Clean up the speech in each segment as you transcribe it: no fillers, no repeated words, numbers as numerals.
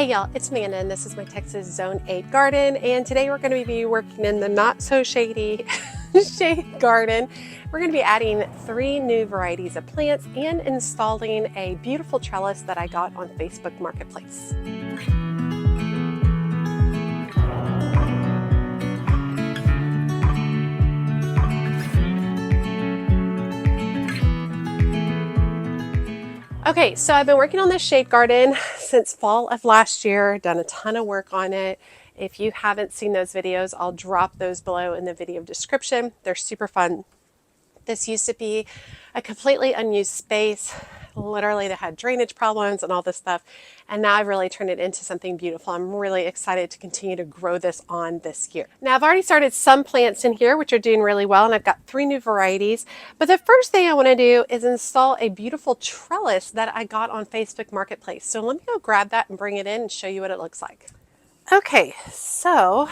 Hey y'all, it's Amanda and this is my Texas Zone 8 garden, and today we're going to be working in the not so shady shade garden. We're going to be adding 3 new varieties of plants and installing a beautiful trellis that I got on Facebook Marketplace. Okay, so I've been working on this shade garden since fall of last year, done a ton of work on it. If you haven't seen those videos, I'll drop those below in the video description. They're super fun. This used to be a completely unused space, literally that had drainage problems and all this stuff. And now I've really turned it into something beautiful. I'm really excited to continue to grow this on this year. Now I've already started some plants in here, which are doing really well. And I've got 3 new varieties. But the first thing I want to do is install a beautiful trellis that I got on Facebook Marketplace. So let me go grab that and bring it in and show you what it looks like. Okay, so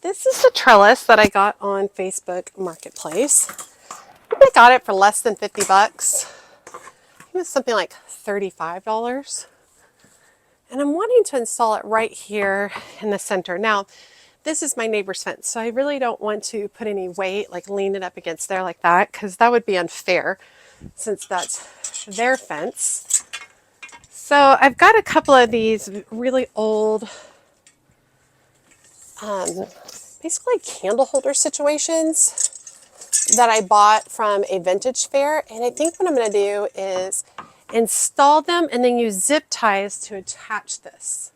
this is the trellis that I got on Facebook Marketplace. I got it for less than 50 bucks. It was something like $35. And I'm wanting to install it right here in the center. Now, this is my neighbor's fence, so I really don't want to put any weight, like lean it up against there like that, because that would be unfair since that's their fence. So I've got a couple of these really old basically candle holder situations that I bought from a vintage fair. And I think what I'm going to do is install them and then use zip ties to attach this.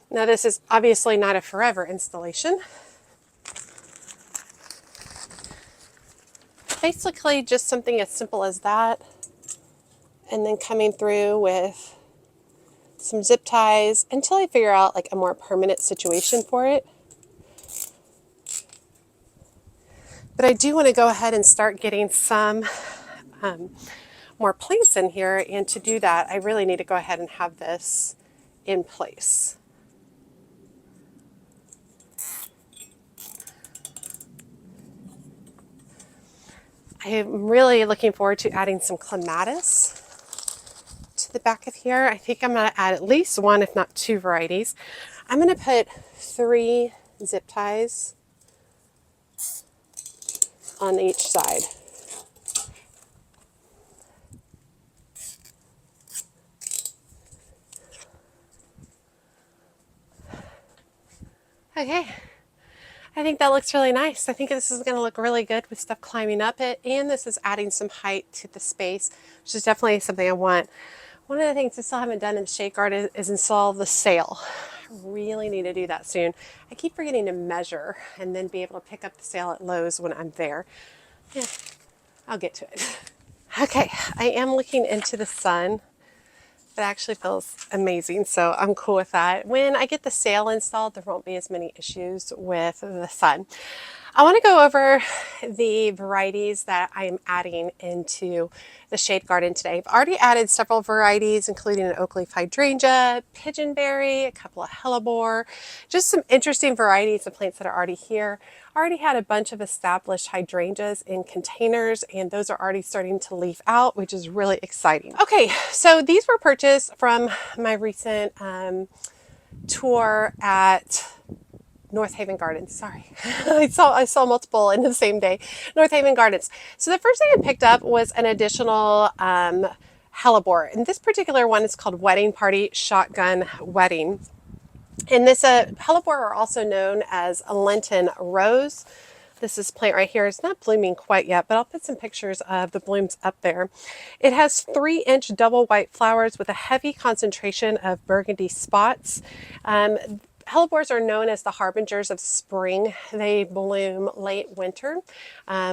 Now this is obviously not a forever installation. Basically just something as simple as that. And then coming through with some zip ties until I figure out like a more permanent situation for it. But I do want to go ahead and start getting some more plants in here, and to do that I really need to go ahead and have this in place. I am really looking forward to adding some clematis to the back of here. I think I'm going to add at least 1, if not 2 varieties. I'm going to put 3 zip ties on each side. Okay, I think that looks really nice. I think this is going to look really good with stuff climbing up it, and this is adding some height to the space, which is definitely something I want. One of the things I still haven't done in the shade garden is install the sail. I really need to do that soon. I keep forgetting to measure and then be able to pick up the sail at Lowe's when I'm there. Yeah, I'll get to it. Okay, I am looking into the sun. It actually feels amazing, so I'm cool with that. When I get the sail installed, there won't be as many issues with the sun. I want to go over the varieties that I am adding into the shade garden today. I've already added several varieties, including an oak leaf hydrangea, pigeonberry, a couple of hellebore, just some interesting varieties of plants that are already here. I already had a bunch of established hydrangeas in containers, and those are already starting to leaf out, which is really exciting. Okay, so these were purchased from my recent tour at North Haven Gardens. Sorry, I saw multiple in the same day. North Haven Gardens. So the first thing I picked up was an additional hellebore, and this particular one is called Wedding Party Shotgun Wedding. And this hellebore are also known as a Lenten rose. This plant right here is not blooming quite yet, but I'll put some pictures of the blooms up there. It has 3-inch double white flowers with a heavy concentration of burgundy spots. Hellebores are known as the harbingers of spring. They bloom late winter,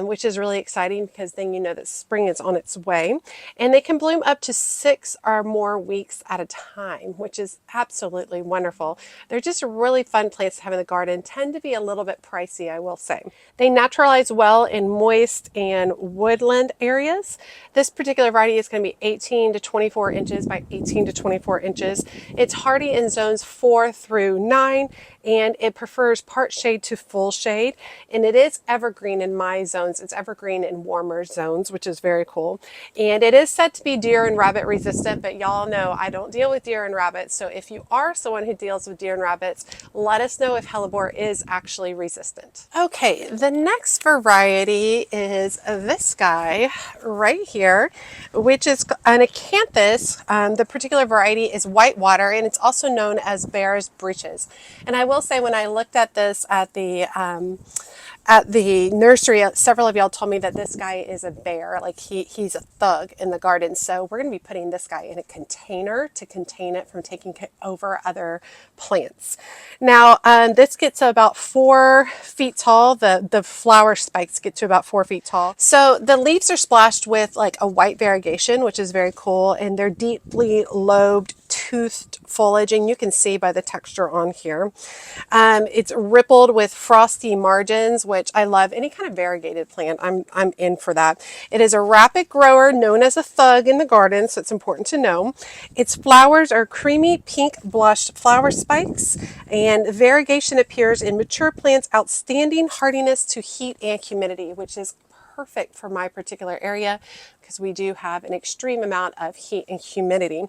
which is really exciting because then you know that spring is on its way. And they can bloom up to 6 or more weeks at a time, which is absolutely wonderful. They're just really fun plants to have in the garden. Tend to be a little bit pricey, I will say. They naturalize well in moist and woodland areas. This particular variety is going to be 18 to 24 inches by 18 to 24 inches. It's hardy in zones 4 through 9. and it prefers part shade to full shade, and it is evergreen in my zones. It's evergreen in warmer zones, which is very cool. And it is said to be deer and rabbit resistant, but y'all know I don't deal with deer and rabbits. So if you are someone who deals with deer and rabbits, let us know if hellebore is actually resistant. Okay, the next variety is this guy right here, which is an Acanthus. The particular variety is whitewater, and it's also known as bear's breeches. And I will say, when I looked at this at the nursery, several of y'all told me that this guy is a bear, like he's a thug in the garden. So we're going to be putting this guy in a container to contain it from taking over other plants. Now, this gets to about 4 feet tall. The flower spikes get to about 4 feet tall. So the leaves are splashed with like a white variegation, which is very cool, and they're deeply lobed, toothed foliage, and you can see by the texture on here. It's rippled with frosty margins, which I love. Any kind of variegated plant, I'm in for that. It is a rapid grower, known as a thug in the garden, so it's important to know. Its flowers are creamy pink blushed flower spikes, and variegation appears in mature plants. Outstanding hardiness to heat and humidity, which is perfect for my particular area because we do have an extreme amount of heat and humidity.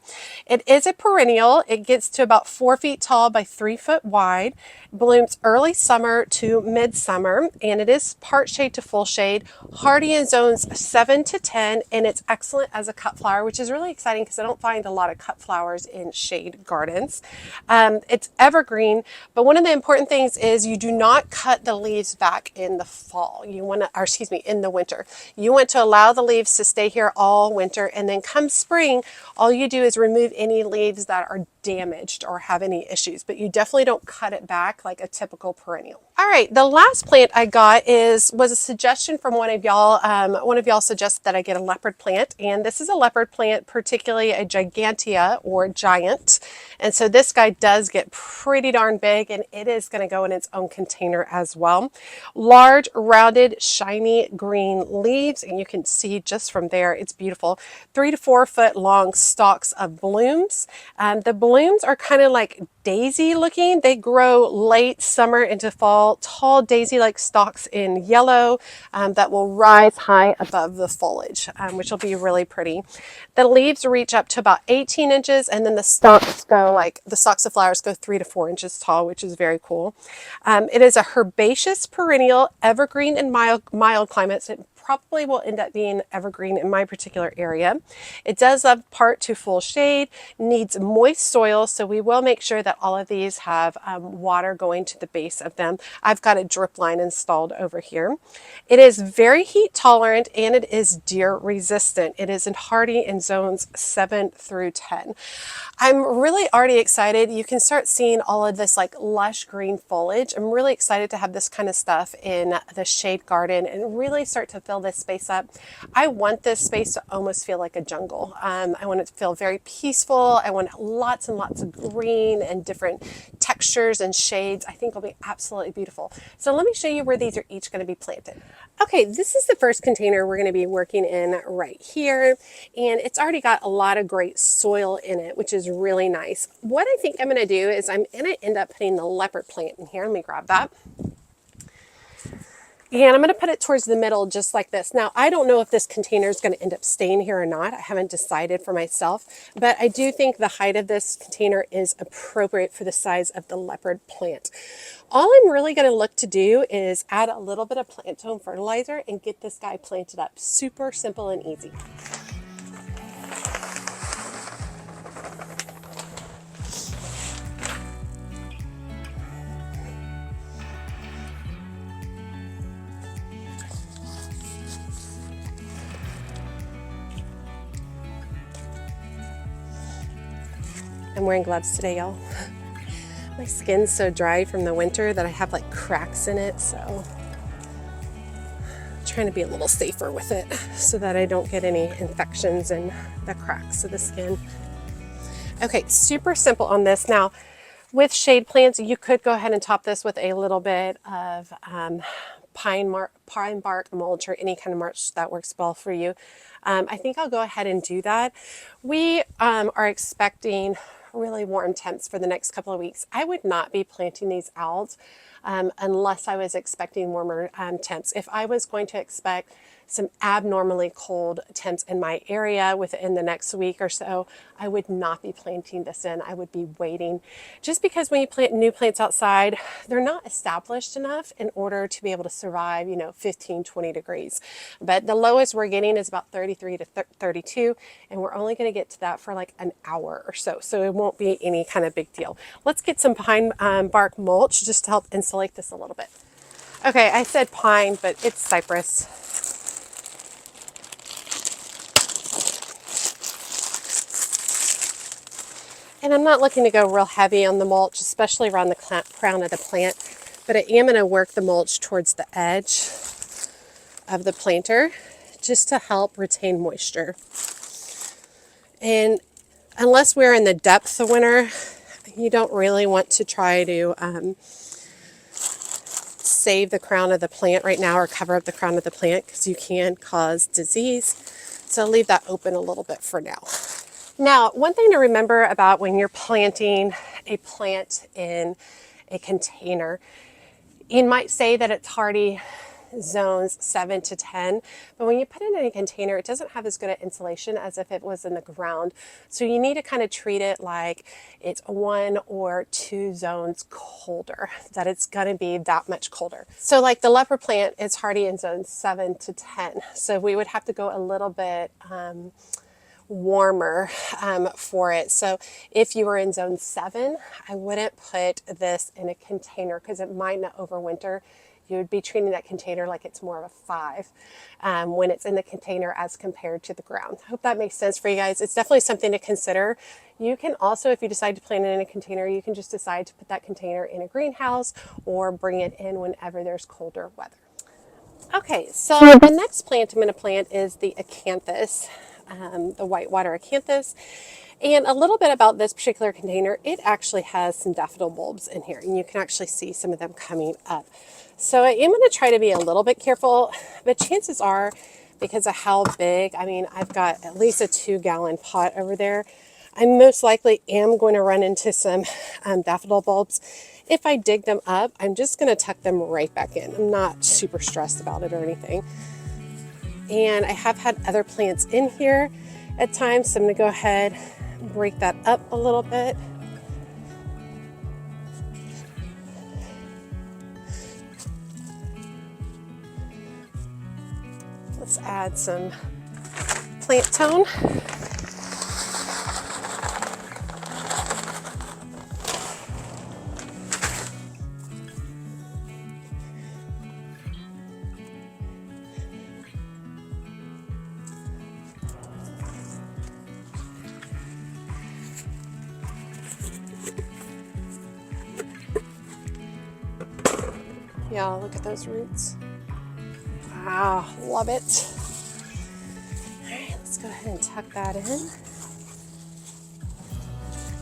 It is a perennial. It gets to about 4 feet tall by 3 foot wide, blooms early summer to midsummer, and it is part shade to full shade, hardy in zones 7 to 10, and it's excellent as a cut flower, which is really exciting because I don't find a lot of cut flowers in shade gardens. It's evergreen, but one of the important things is you do not cut the leaves back in the fall. You want to, or excuse me, in the winter. You want to allow the leaves to stay here all winter, and then come spring, all you do is remove any leaves that are damaged or have any issues, but you definitely don't cut it back like a typical perennial. All right, the last plant I got was a suggestion from one of y'all. One of y'all suggested that I get a leopard plant, and this is a leopard plant, particularly a gigantea or giant. And so this guy does get pretty darn big, and it is going to go in its own container as well. Large, rounded, shiny green leaves, and you can see just from there, it's beautiful. 3 to 4 foot long stalks of blooms. The blooms are kind of like daisy looking. They grow late summer into fall, tall daisy-like stalks in yellow that will rise high above the foliage, which will be really pretty. The leaves reach up to about 18 inches, and then the stalks of flowers go 3 to 4 inches tall, which is very cool. It is a herbaceous perennial, evergreen in mild climates. It probably will end up being evergreen in my particular area. It does love part to full shade, needs moist soil, so we will make sure that all of these have water going to the base of them. I've got a drip line installed over here. It is very heat tolerant, and it is deer resistant. It is hardy in zones 7 through 10. I'm really already excited. You can start seeing all of this like lush green foliage. I'm really excited to have this kind of stuff in the shade garden and really start to fill this space up. I want this space to almost feel like a jungle. I want it to feel very peaceful. I want lots and lots of green and different textures and shades. I think it'll be absolutely beautiful. So let me show you where these are each going to be planted. Okay, this is the first container we're going to be working in right here, and it's already got a lot of great soil in it, which is really nice. What I think I'm going to do is I'm going to end up putting the leopard plant in here. Let me grab that. And I'm going to put it towards the middle just like this. Now, I don't know if this container is going to end up staying here or not. I haven't decided for myself, but I do think the height of this container is appropriate for the size of the leopard plant. All I'm really going to look to do is add a little bit of plant tone fertilizer and get this guy planted up. Super simple and easy. I'm wearing gloves today, y'all. My skin's so dry from the winter that I have like cracks in it, so I'm trying to be a little safer with it so that I don't get any infections in the cracks of the skin. Okay, super simple on this. Now, with shade plants, you could go ahead and top this with a little bit of pine bark mulch or any kind of mulch that works well for you. I think I'll go ahead and do that. We are expecting really warm temps for the next couple of weeks. I would not be planting these out unless I was expecting warmer temps. If I was going to expect some abnormally cold temps in my area within the next week or so, I would not be planting this in. I would be waiting, just because when you plant new plants outside, they're not established enough in order to be able to survive, 15, 20 degrees. But the lowest we're getting is about 33 to 32, and we're only going to get to that for like an hour or so. So it won't be any kind of big deal. Let's get some pine bark mulch just to help insulate this a little bit. Okay, I said pine, but it's cypress. And I'm not looking to go real heavy on the mulch, especially around the crown of the plant, but I am going to work the mulch towards the edge of the planter just to help retain moisture. And unless we're in the depths of winter, you don't really want to try to save the crown of the plant right now or cover up the crown of the plant, because you can cause disease. So I'll leave that open a little bit for now. Now, one thing to remember about when you're planting a plant in a container, you might say that it's hardy zones 7 to 10, but when you put it in a container, it doesn't have as good an insulation as if it was in the ground. So you need to kind of treat it like it's 1 or 2 zones colder, that it's going to be that much colder. So like the leopard plant is hardy in zones 7 to 10. So we would have to go a little bit warmer for it. So if you were in zone 7, I wouldn't put this in a container because it might not overwinter. You would be treating that container like it's more of a 5 when it's in the container as compared to the ground. I hope that makes sense for you guys. It's definitely something to consider. You can also, if you decide to plant it in a container, you can just decide to put that container in a greenhouse or bring it in whenever there's colder weather. Okay, so the next plant I'm going to plant is the Acanthus. The whitewater Acanthus. And a little bit about this particular container, it actually has some daffodil bulbs in here, and you can actually see some of them coming up. So I am going to try to be a little bit careful, but chances are, because of how big, I've got at least a 2-gallon pot over there, I most likely am going to run into some daffodil bulbs. If I dig them up, I'm just going to tuck them right back in. I'm not super stressed about it or anything. And I have had other plants in here at times, so I'm going to go ahead and break that up a little bit. Let's add some plant tone. Y'all, look at those roots. Wow, love it. All right, let's go ahead and tuck that in. I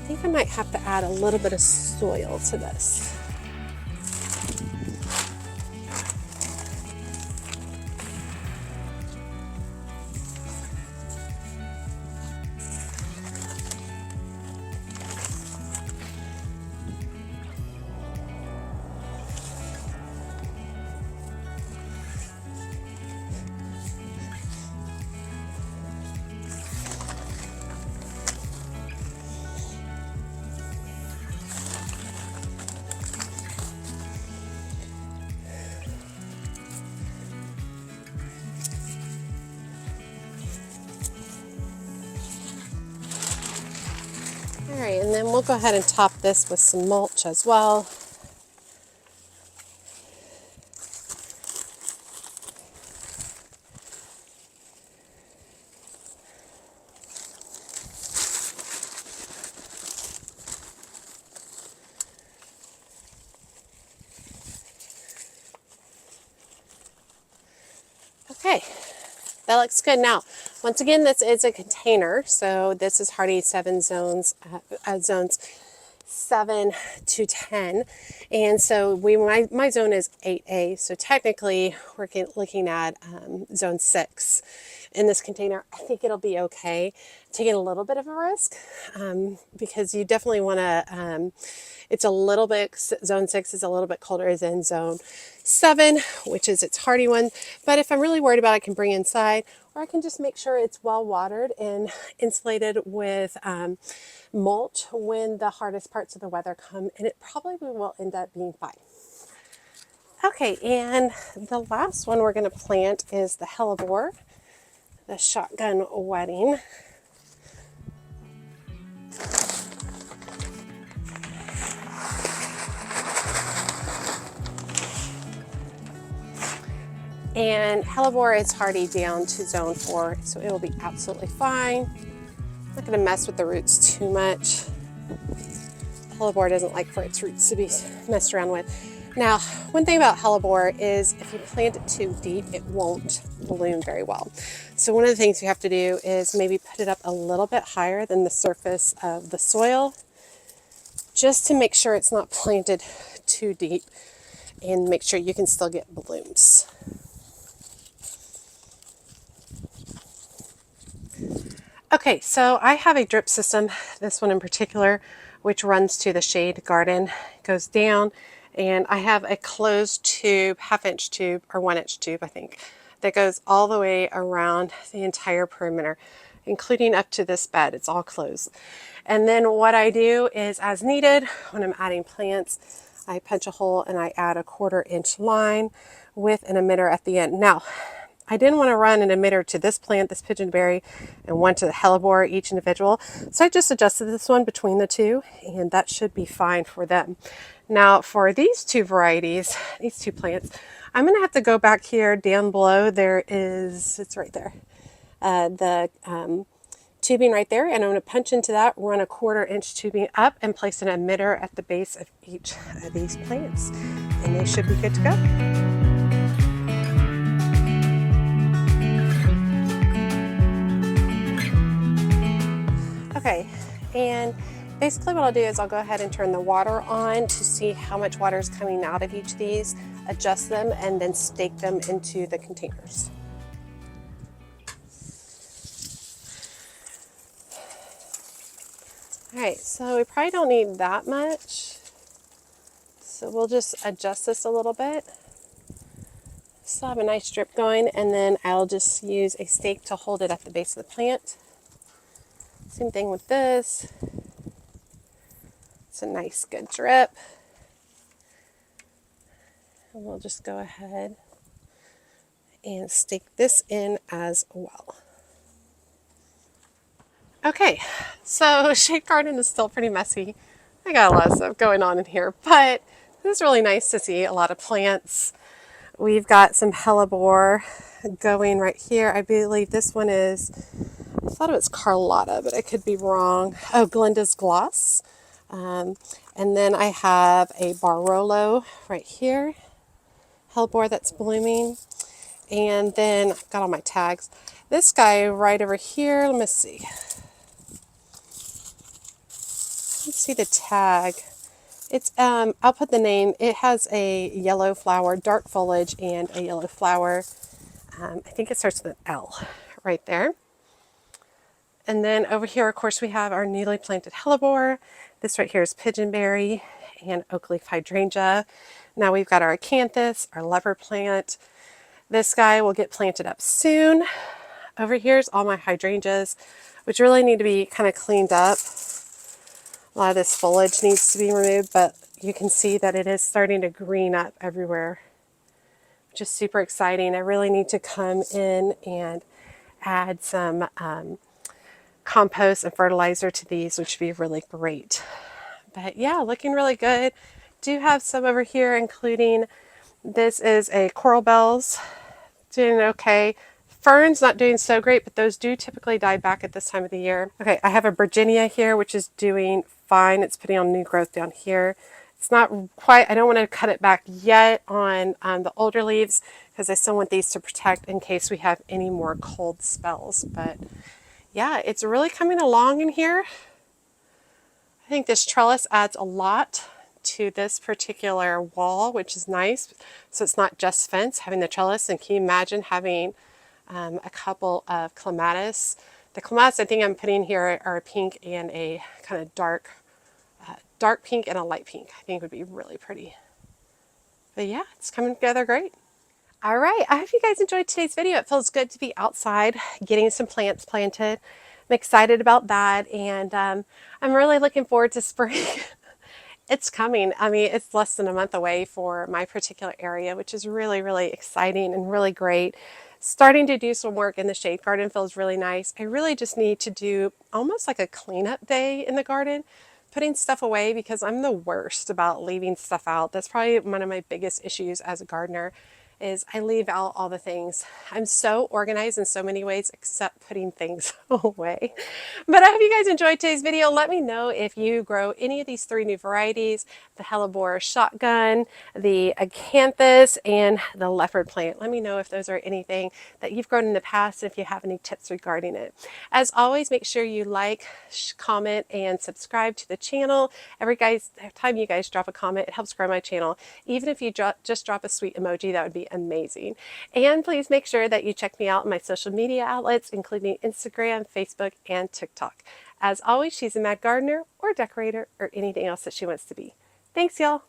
think I might have to add a little bit of soil to this. All right, and then we'll go ahead and top this with some mulch as well. Okay, that looks good. Now, once again, this is a container, so this is hardy zones 7 to 10. And so my zone is 8A. So technically we're looking at zone 6 in this container. I think it'll be okay. Taking a little bit of a risk because you definitely want to, it's a little bit, zone 6 is a little bit colder than zone 7, which is its hardy one. But if I'm really worried about it, I can bring inside, or I can just make sure it's well watered and insulated with mulch when the hardest parts of the weather come, and it probably will end up being fine. Okay, and the last one we're going to plant is the hellebore, the shotgun wedding. And hellebore is hardy down to zone 4, so it will be absolutely fine. I'm not going to mess with the roots too much. Hellebore doesn't like for its roots to be messed around with. Now, one thing about hellebore is if you plant it too deep, it won't bloom very well. So one of the things you have to do is maybe put it up a little bit higher than the surface of the soil, just to make sure it's not planted too deep and make sure you can still get blooms. Okay, so I have a drip system, this one in particular, which runs to the shade garden, goes down, and I have a closed tube, half-inch tube, or 1-inch tube, I think, that goes all the way around the entire perimeter, including up to this bed. It's all closed. And then what I do is, as needed, when I'm adding plants, I punch a hole and I add a 1/4-inch line with an emitter at the end. Now, I didn't want to run an emitter to this plant, this pigeonberry, and one to the hellebore, each individual. So I just adjusted this one between the two, and that should be fine for them. Now for these two varieties, these two plants, I'm going to have to go back here down below. There is, it's right there, the tubing right there, and I'm going to punch into that, run a 1/4-inch tubing up, and place an emitter at the base of each of these plants, and they should be good to go. Okay, and basically what I'll do is I'll go ahead and turn the water on to see how much water is coming out of each of these, adjust them, and then stake them into the containers. All right, so we probably don't need that much, so we'll just adjust this a little bit. Still have a nice drip going, and then I'll just use a stake to hold it at the base of the plant. Same thing with this. It's a nice good drip. And we'll just go ahead and stake this in as well. Okay, so shade garden is still pretty messy. I got a lot of stuff going on in here, but this is really nice to see a lot of plants. We've got some hellebore going right here. I believe this one is, I thought it was Carlotta, but I could be wrong. Oh, Glenda's Gloss. And then I have a Barolo right here, hellebore that's blooming. And then I've got all my tags. This guy right over here, let me see. Let's see the tag. It's, I'll put the name. It has a yellow flower, dark foliage, and a yellow flower. I think it starts with an L right there. And then over here, of course, we have our newly planted hellebore. This right here is pigeonberry and oak leaf hydrangea. Now we've got our acanthus, our leopard plant. This guy will get planted up soon. Over here's all my hydrangeas, which really need to be kind of cleaned up. A lot of this foliage needs to be removed, but you can see that it is starting to green up everywhere, which is super exciting. I really need to come in and add some compost and fertilizer to these, which would be really great. But yeah, looking really good. Do have some over here, including this is a coral bells, doing okay. Ferns not doing so great, but those do typically die back at this time of the year. Okay, I have a Virginia here, which is doing fine. It's putting on new growth down here. It's not quite, I don't want to cut it back yet on the older leaves because I still want these to protect in case we have any more cold spells. But yeah, it's really coming along in here. I think this trellis adds a lot to this particular wall, which is nice. So it's not just fence, having the trellis. And can you imagine having a couple of clematis? The clematis I think I'm putting here are a pink and a kind of dark pink and a light pink. I think would be really pretty. But yeah, it's coming together great. All right, I hope you guys enjoyed today's video. It feels good to be outside getting some plants planted. I'm excited about that, and I'm really looking forward to spring. It's coming. I mean, it's less than a month away for my particular area, which is really, really exciting and really great. Starting to do some work in the shade garden feels really nice. I really just need to do almost like a cleanup day in the garden, putting stuff away because I'm the worst about leaving stuff out. That's probably one of my biggest issues as a gardener is I leave out all the things. I'm so organized in so many ways except putting things away. But I hope you guys enjoyed today's video. Let me know if you grow any of these 3 new varieties, the hellebore shotgun, the acanthus, and the leopard plant. Let me know if those are anything that you've grown in the past and if you have any tips regarding it. As always, make sure you like, comment, and subscribe to the channel. Every time you guys drop a comment, it helps grow my channel. Even if you just drop a sweet emoji, that would be amazing. And please make sure that you check me out on my social media outlets, including Instagram, Facebook, and TikTok. As always, she's a mad gardener or decorator or anything else that she wants to be. Thanks, y'all.